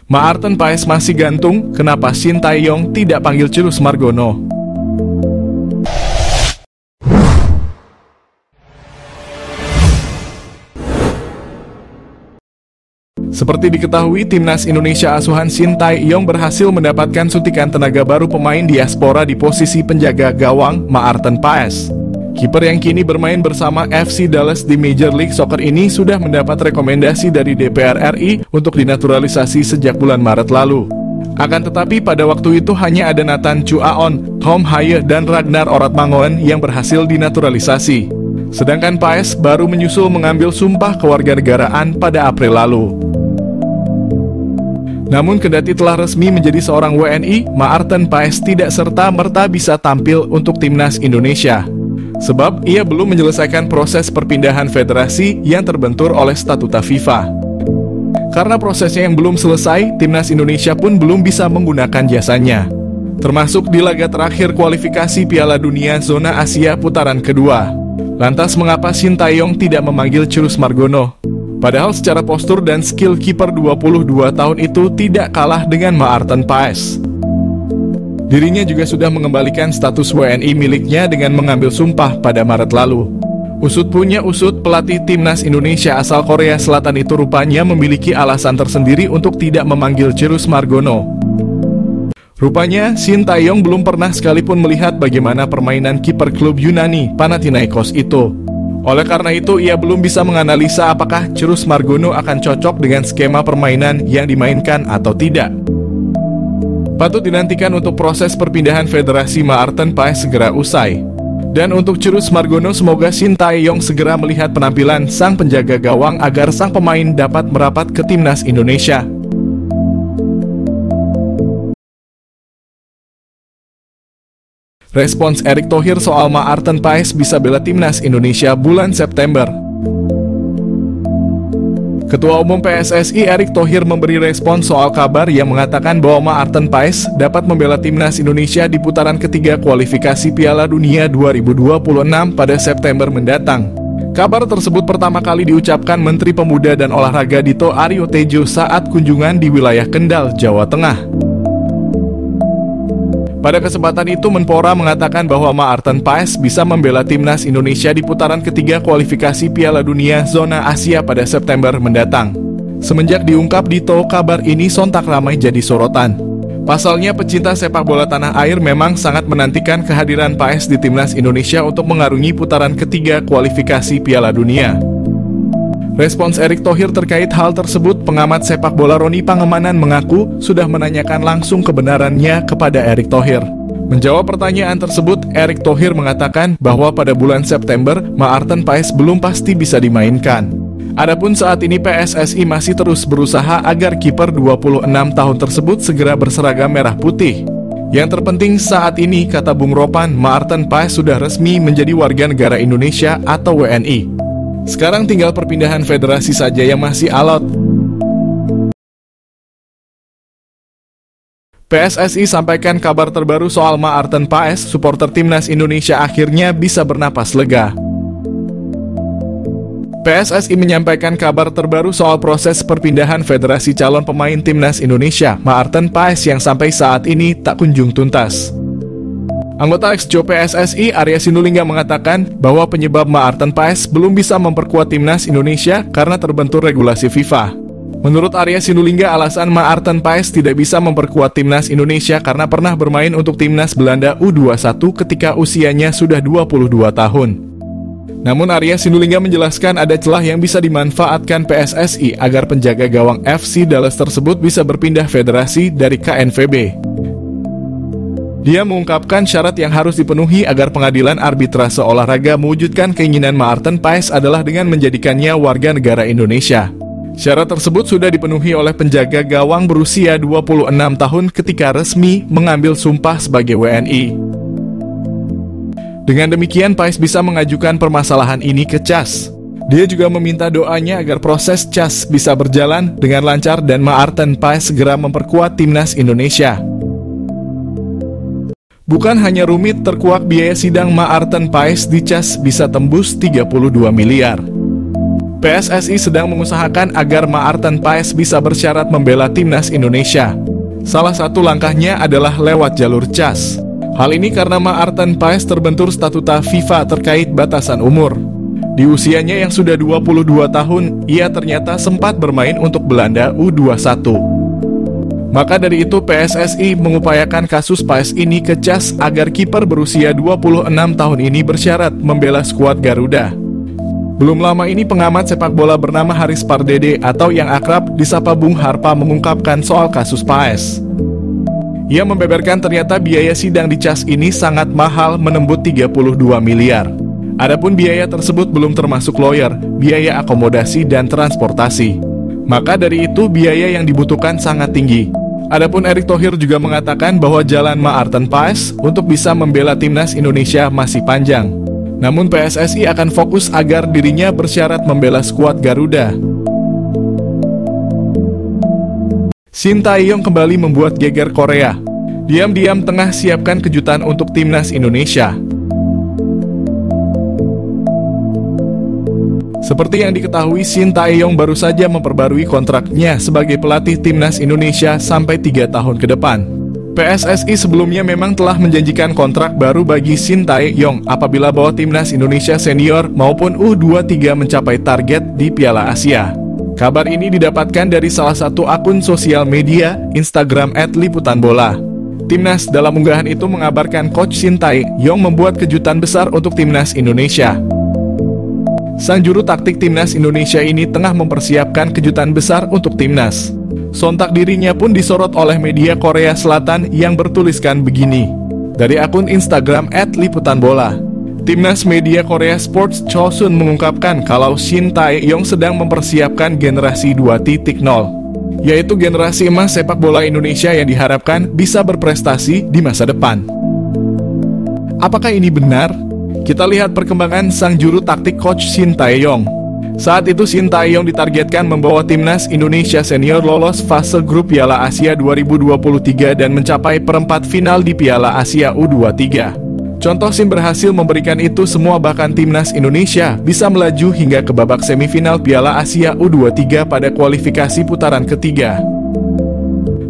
Maarten Paes masih gantung, kenapa Shin Tae-yong tidak panggil Chirus Margono? Seperti diketahui, timnas Indonesia asuhan Shin Tae-yong berhasil mendapatkan suntikan tenaga baru pemain diaspora di posisi penjaga gawang Maarten Paes. Kiper yang kini bermain bersama FC Dallas di Major League Soccer ini sudah mendapat rekomendasi dari DPR RI untuk dinaturalisasi sejak bulan Maret lalu. Akan tetapi pada waktu itu hanya ada Nathan Chuaon, Tom Haye, dan Ragnar Oratmangoen yang berhasil dinaturalisasi. Sedangkan Paes baru menyusul mengambil sumpah kewarganegaraan pada April lalu. Namun kendati telah resmi menjadi seorang WNI, Maarten Paes tidak serta-merta bisa tampil untuk timnas Indonesia. Sebab ia belum menyelesaikan proses perpindahan federasi yang terbentur oleh statuta FIFA. Karena prosesnya yang belum selesai, timnas Indonesia pun belum bisa menggunakan jasanya. Termasuk di laga terakhir kualifikasi Piala Dunia Zona Asia putaran kedua. Lantas mengapa Shin Tae-yong tidak memanggil Chirus Margono? Padahal secara postur dan skill kiper 22 tahun itu tidak kalah dengan Maarten Paes. Dirinya juga sudah mengembalikan status WNI miliknya dengan mengambil sumpah pada Maret lalu. Usut punya usut, pelatih timnas Indonesia asal Korea Selatan itu rupanya memiliki alasan tersendiri untuk tidak memanggil Chirus Margono. Rupanya, Shin Tae-yong belum pernah sekalipun melihat bagaimana permainan kiper klub Yunani, Panathinaikos itu. Oleh karena itu, ia belum bisa menganalisa apakah Chirus Margono akan cocok dengan skema permainan yang dimainkan atau tidak. Patut dinantikan untuk proses perpindahan federasi Maarten Paes segera usai. Dan untuk Chirus Margono, semoga Shin Tae-yong segera melihat penampilan sang penjaga gawang agar sang pemain dapat merapat ke timnas Indonesia. Respons Erick Thohir soal Maarten Paes bisa bela timnas Indonesia bulan September. Ketua Umum PSSI Erick Thohir memberi respons soal kabar yang mengatakan bahwa Maarten Paes dapat membela timnas Indonesia di putaran ketiga kualifikasi Piala Dunia 2026 pada September mendatang. Kabar tersebut pertama kali diucapkan Menteri Pemuda dan Olahraga Dito Aryo Tejo saat kunjungan di wilayah Kendal, Jawa Tengah. Pada kesempatan itu, Menpora mengatakan bahwa Maarten Paes bisa membela timnas Indonesia di putaran ketiga kualifikasi Piala Dunia Zona Asia pada September mendatang. Semenjak diungkap Dito, kabar ini sontak ramai jadi sorotan. Pasalnya, pecinta sepak bola tanah air memang sangat menantikan kehadiran Paes di timnas Indonesia untuk mengarungi putaran ketiga kualifikasi Piala Dunia. Respons Erick Thohir terkait hal tersebut, pengamat sepak bola Roni Pangemanan mengaku sudah menanyakan langsung kebenarannya kepada Erick Thohir. Menjawab pertanyaan tersebut, Erick Thohir mengatakan bahwa pada bulan September, Maarten Paes belum pasti bisa dimainkan. Adapun saat ini PSSI masih terus berusaha agar kiper 26 tahun tersebut segera berseragam merah putih. Yang terpenting saat ini, kata Bung Ropan, Maarten Paes sudah resmi menjadi warga negara Indonesia atau WNI. Sekarang tinggal perpindahan federasi saja yang masih alot. PSSI sampaikan kabar terbaru soal Maarten Paes, supporter timnas Indonesia akhirnya bisa bernapas lega. PSSI menyampaikan kabar terbaru soal proses perpindahan federasi calon pemain timnas Indonesia, Maarten Paes, yang sampai saat ini tak kunjung tuntas. Anggota Exco PSSI Arya Sinulinga mengatakan bahwa penyebab Maarten Paes belum bisa memperkuat timnas Indonesia karena terbentur regulasi FIFA. Menurut Arya Sinulinga, alasan Maarten Paes tidak bisa memperkuat timnas Indonesia karena pernah bermain untuk timnas Belanda U21 ketika usianya sudah 22 tahun. Namun Arya Sinulinga menjelaskan ada celah yang bisa dimanfaatkan PSSI agar penjaga gawang FC Dallas tersebut bisa berpindah federasi dari KNVB. Dia mengungkapkan syarat yang harus dipenuhi agar pengadilan arbitrase olahraga mewujudkan keinginan Maarten Paes adalah dengan menjadikannya warga negara Indonesia. Syarat tersebut sudah dipenuhi oleh penjaga gawang berusia 26 tahun ketika resmi mengambil sumpah sebagai WNI. Dengan demikian, Paes bisa mengajukan permasalahan ini ke CAS. Dia juga meminta doanya agar proses CAS bisa berjalan dengan lancar dan Maarten Paes segera memperkuat timnas Indonesia. Bukan hanya rumit, terkuak biaya sidang Maarten Paes di CAS bisa tembus 32 miliar. PSSI sedang mengusahakan agar Maarten Paes bisa bersyarat membela timnas Indonesia. Salah satu langkahnya adalah lewat jalur CAS. Hal ini karena Maarten Paes terbentur statuta FIFA terkait batasan umur. Di usianya yang sudah 22 tahun, ia ternyata sempat bermain untuk Belanda U21. Maka dari itu PSSI mengupayakan kasus Paes ini ke CAS agar kiper berusia 26 tahun ini bersyarat membela skuad Garuda. Belum lama ini pengamat sepak bola bernama Haris Pardede atau yang akrab disapa Bung Harpa mengungkapkan soal kasus Paes. Ia membeberkan ternyata biaya sidang di CAS ini sangat mahal, menembus 32 miliar. Adapun biaya tersebut belum termasuk lawyer, biaya akomodasi dan transportasi. Maka dari itu biaya yang dibutuhkan sangat tinggi. Adapun Erick Thohir juga mengatakan bahwa jalan Maarten Paes untuk bisa membela timnas Indonesia masih panjang. Namun PSSI akan fokus agar dirinya bersyarat membela skuad Garuda. Shin Tae-yong kembali membuat geger Korea. Diam-diam tengah siapkan kejutan untuk timnas Indonesia. Seperti yang diketahui, Shin Tae-yong baru saja memperbarui kontraknya sebagai pelatih timnas Indonesia sampai 3 tahun ke depan. PSSI sebelumnya memang telah menjanjikan kontrak baru bagi Shin Tae-yong apabila bawa timnas Indonesia senior maupun U23 mencapai target di Piala Asia. Kabar ini didapatkan dari salah satu akun sosial media Instagram @liputanbola. Timnas dalam unggahan itu mengabarkan Coach Shin Tae-yong membuat kejutan besar untuk timnas Indonesia. Sang juru taktik timnas Indonesia ini tengah mempersiapkan kejutan besar untuk timnas. Sontak dirinya pun disorot oleh media Korea Selatan yang bertuliskan begini. Dari akun Instagram @liputanbola. Timnas media Korea Sports Chosun mengungkapkan kalau Shin Tae-yong sedang mempersiapkan generasi 2.0, yaitu generasi emas sepak bola Indonesia yang diharapkan bisa berprestasi di masa depan. Apakah ini benar? Kita lihat perkembangan sang juru taktik Coach Shin Tae-yong. Saat itu Shin Tae-yong ditargetkan membawa timnas Indonesia senior lolos fase grup Piala Asia 2023 dan mencapai perempat final di Piala Asia U23. Contoh Shin berhasil memberikan itu semua, bahkan timnas Indonesia bisa melaju hingga ke babak semifinal Piala Asia U23 pada kualifikasi putaran ketiga.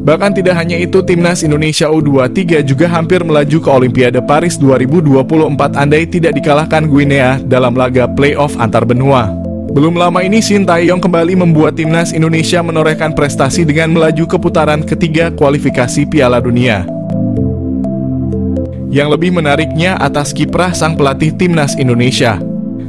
Bahkan tidak hanya itu, timnas Indonesia U23 juga hampir melaju ke Olimpiade Paris 2024 andai tidak dikalahkan Guinea dalam laga playoff antar benua. Belum lama ini Shin Tae-yong kembali membuat timnas Indonesia menorehkan prestasi dengan melaju ke putaran ketiga kualifikasi Piala Dunia. Yang lebih menariknya atas kiprah sang pelatih timnas Indonesia.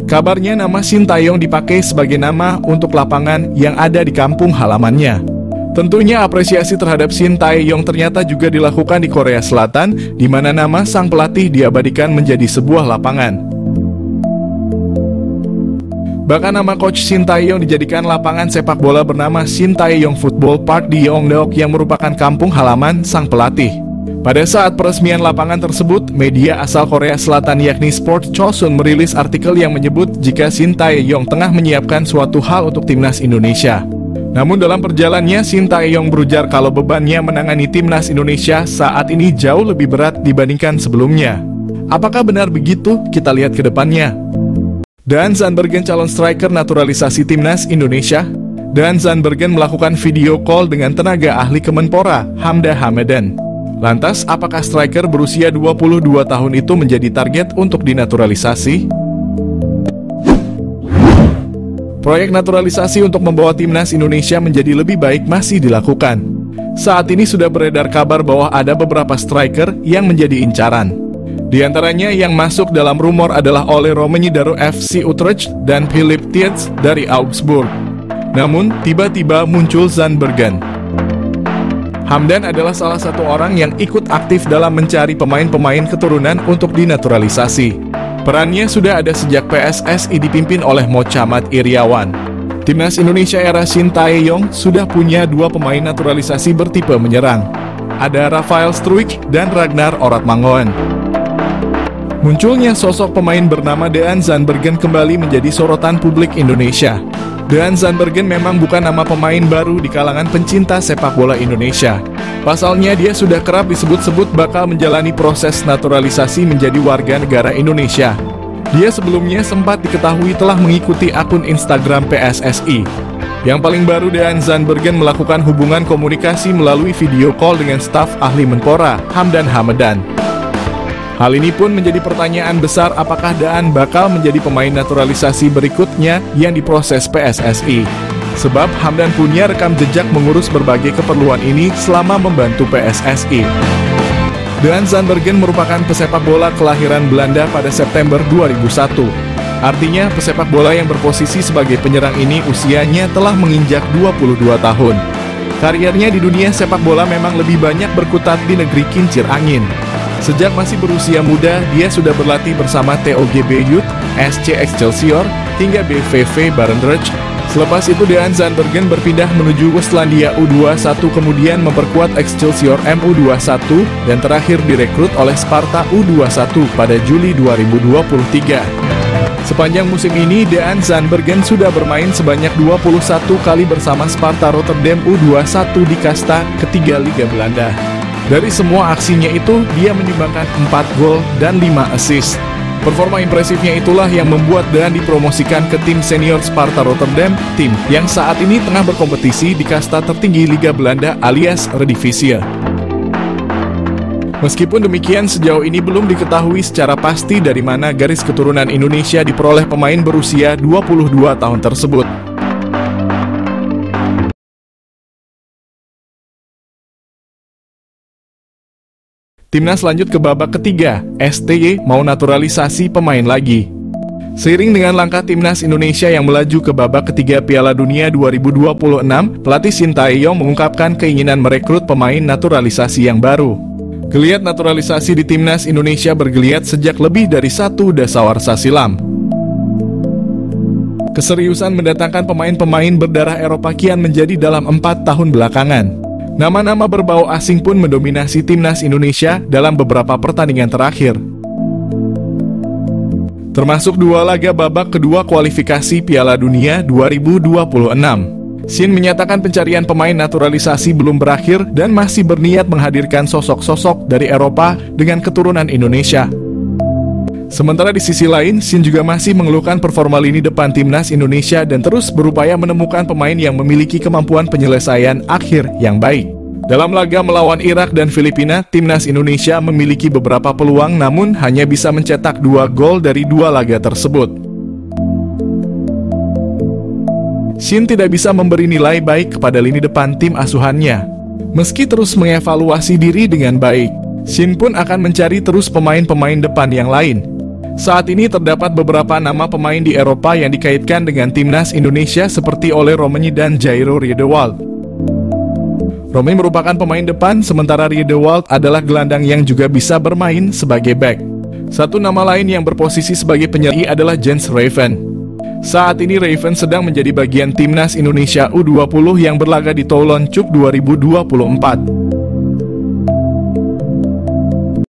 Kabarnya nama Shin Tae-yong dipakai sebagai nama untuk lapangan yang ada di kampung halamannya. Tentunya apresiasi terhadap Shin Tae-yong ternyata juga dilakukan di Korea Selatan, di mana nama sang pelatih diabadikan menjadi sebuah lapangan. Bahkan nama Coach Shin Tae-yong dijadikan lapangan sepak bola bernama Shin Tae-yong Football Park di Yongdeok yang merupakan kampung halaman sang pelatih. Pada saat peresmian lapangan tersebut, media asal Korea Selatan yakni Sport Chosun merilis artikel yang menyebut jika Shin Tae-yong tengah menyiapkan suatu hal untuk timnas Indonesia. Namun dalam perjalanannya, Shin Tae-yong berujar kalau bebannya menangani timnas Indonesia saat ini jauh lebih berat dibandingkan sebelumnya. Apakah benar begitu? Kita lihat ke depannya. Dan Zandbergen calon striker naturalisasi timnas Indonesia. Dan Zandbergen melakukan video call dengan tenaga ahli Kemenpora, Hamda Hamadan. Lantas, apakah striker berusia 22 tahun itu menjadi target untuk dinaturalisasi? Proyek naturalisasi untuk membawa timnas Indonesia menjadi lebih baik masih dilakukan. Saat ini sudah beredar kabar bahwa ada beberapa striker yang menjadi incaran. Di antaranya yang masuk dalam rumor adalah Ole Romani dari FC Utrecht dan Philip Tietz dari Augsburg. Namun, tiba-tiba muncul Zandbergen. Hamdan adalah salah satu orang yang ikut aktif dalam mencari pemain-pemain keturunan untuk dinaturalisasi. Perannya sudah ada sejak PSSI dipimpin oleh Mochamat Iriawan. Timnas Indonesia era Shin Tae-yong sudah punya 2 pemain naturalisasi bertipe menyerang. Ada Rafael Struijk dan Ragnar Oratmangoen. Munculnya sosok pemain bernama Dean Zandbergen kembali menjadi sorotan publik Indonesia. Dean Zandbergen memang bukan nama pemain baru di kalangan pencinta sepak bola Indonesia. Pasalnya dia sudah kerap disebut-sebut bakal menjalani proses naturalisasi menjadi warga negara Indonesia. Dia sebelumnya sempat diketahui telah mengikuti akun Instagram PSSI. Yang paling baru, Dean Zandbergen melakukan hubungan komunikasi melalui video call dengan staf ahli Menpora, Hamdan Hamadan. Hal ini pun menjadi pertanyaan besar, apakah Daan bakal menjadi pemain naturalisasi berikutnya yang diproses PSSI. Sebab Hamdan punya rekam jejak mengurus berbagai keperluan ini selama membantu PSSI. Dean Zandbergen merupakan pesepak bola kelahiran Belanda pada September 2001. Artinya pesepak bola yang berposisi sebagai penyerang ini usianya telah menginjak 22 tahun. Karirnya di dunia sepak bola memang lebih banyak berkutat di negeri kincir angin. Sejak masih berusia muda, dia sudah berlatih bersama TOGB Youth, SC Excelsior, hingga BVV Barendrecht. Selepas itu Dean Zandbergen berpindah menuju Westlandia U21, kemudian memperkuat Excelsior MU21, dan terakhir direkrut oleh Sparta U21 pada Juli 2023. Sepanjang musim ini, Dean Zandbergen sudah bermain sebanyak 21 kali bersama Sparta Rotterdam U21 di kasta ketiga Liga Belanda. Dari semua aksinya itu, dia menyumbangkan 4 gol dan 5 assist. Performa impresifnya itulah yang membuat Dean dipromosikan ke tim senior Sparta Rotterdam, tim yang saat ini tengah berkompetisi di kasta tertinggi Liga Belanda alias Eredivisie. Meskipun demikian, sejauh ini belum diketahui secara pasti dari mana garis keturunan Indonesia diperoleh pemain berusia 22 tahun tersebut. Timnas lanjut ke babak ketiga, STY mau naturalisasi pemain lagi. Seiring dengan langkah Timnas Indonesia yang melaju ke babak ketiga Piala Dunia 2026, pelatih Sintayong mengungkapkan keinginan merekrut pemain naturalisasi yang baru. Geliat naturalisasi di Timnas Indonesia bergeliat sejak lebih dari 1 dasawarsa silam. Keseriusan mendatangkan pemain-pemain berdarah Eropa kian menjadi dalam 4 tahun belakangan. Nama-nama berbau asing pun mendominasi Timnas Indonesia dalam beberapa pertandingan terakhir. Termasuk 2 laga babak kedua kualifikasi Piala Dunia 2026. Shin menyatakan pencarian pemain naturalisasi belum berakhir dan masih berniat menghadirkan sosok-sosok dari Eropa dengan keturunan Indonesia. Sementara di sisi lain, Shin juga masih mengeluhkan performa lini depan Timnas Indonesia dan terus berupaya menemukan pemain yang memiliki kemampuan penyelesaian akhir yang baik. Dalam laga melawan Irak dan Filipina, Timnas Indonesia memiliki beberapa peluang namun hanya bisa mencetak 2 gol dari 2 laga tersebut. Shin tidak bisa memberi nilai baik kepada lini depan tim asuhannya. Meski terus mengevaluasi diri dengan baik, Shin pun akan mencari terus pemain-pemain depan yang lain. Saat ini terdapat beberapa nama pemain di Eropa yang dikaitkan dengan Timnas Indonesia seperti Ole Romeni dan Jairo Riedewald. Romeni merupakan pemain depan, sementara Riedewald adalah gelandang yang juga bisa bermain sebagai back. Satu nama lain yang berposisi sebagai penyerang adalah Jens Raven. Saat ini Raven sedang menjadi bagian Timnas Indonesia U20 yang berlaga di Toulon Cuk 2024.